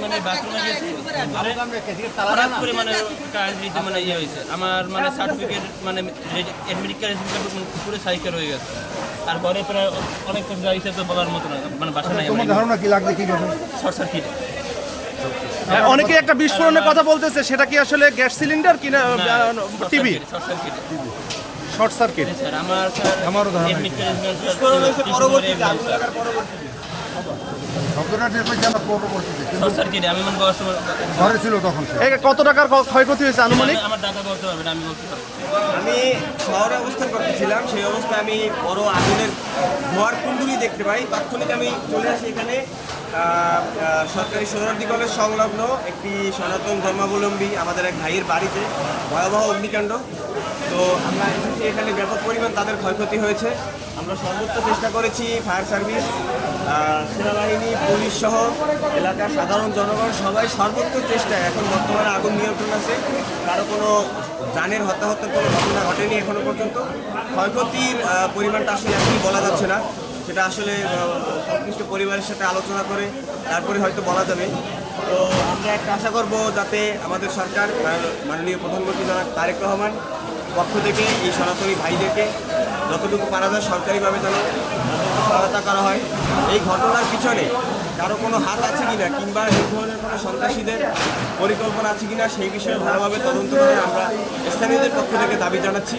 মানে বাথরুমে গেছি হঠাৎ করে মানে কারেন্ট দিতে মানে ইয়ে হয়েছে আমার মানে সার্টিফিকেট মানে অ্যাডমিট কার্ড পুরো সাইকেল হয়ে গেছে আর ঘরে প্রায় অনেক গাড়ি তো বলার মতো না মানে বাসা নাই। তোমার ধারণা কি লাগবে কিভাবে? Short circuit. অনেকে একটা বিস্ফোরণের কথা বলতেছে, সেটা কি আসলে গ্যাস সিলিন্ডার কিনা TV? Short circuit. Short circuit. Sir আমারও ধারণা অ্যাডমিট কার্ড শর্ট সার্কিট আমি মানে ঘরে ছিল তখন। কত টাকার ক্ষয়ক্ষতি হয়েছে আনুমানিক? আমার টাকা বলতে হবে না, আমি বলতে পারবো। আমি শহরে অবস্থান করতেছিলাম, সেই অবস্থায় আমি বড় আগুনের ধোয়ার কুণ্ডুলি দেখতে পাই। তাৎক্ষণিক আমি চলে আসি এখানে সরকারি সোহরাওয়ার্দী কলেজ সংলগ্ন একটি সনাতন ধর্মাবলম্বী আমাদের এক ভাইয়ের বাড়িতে ভয়াবহ অগ্নিকাণ্ড। তো আমরা এসেছি, এখানে ব্যাপক পরিমাণ তাদের ক্ষয়ক্ষতি হয়েছে। আমরা সর্বোচ্চ চেষ্টা করেছি, ফায়ার সার্ভিস, সেনাবাহিনী, পুলিশ সহ এলাকার সাধারণ জনগণ সবাই সর্বোচ্চ চেষ্টায়। এখন বর্তমানে আগুন নিয়ন্ত্রণ আছে, কারো কোনো জানের হতাহতের কোনো ঘটনা ঘটেনি এখনও পর্যন্ত। ক্ষয়ক্ষতির পরিমাণটা আসলে এখনই বলা যাচ্ছে না, সেটা আসলে সংশ্লিষ্ট পরিবারের সাথে আলোচনা করে তারপরে হয়তো বলা যাবে। তো আমরা একটা আশা করব যাতে আমাদের সরকার মাননীয় প্রধানমন্ত্রী জনাব তারেক রহমান পক্ষ থেকে এই সনাতনী ভাইদেরকে যতটুকু পারা যায় সরকারিভাবে যেন সহায়তা করা হয়। এই ঘটনার পিছনে কারো কোনো হাত আছে কিনা কিংবা এই ধরনের কোনো সন্ত্রাসীদের পরিকল্পনা আছে কিনা সেই বিষয়ে ভালোভাবে তদন্ত করে আমরা স্থানীয়দের পক্ষ থেকে দাবি জানাচ্ছি।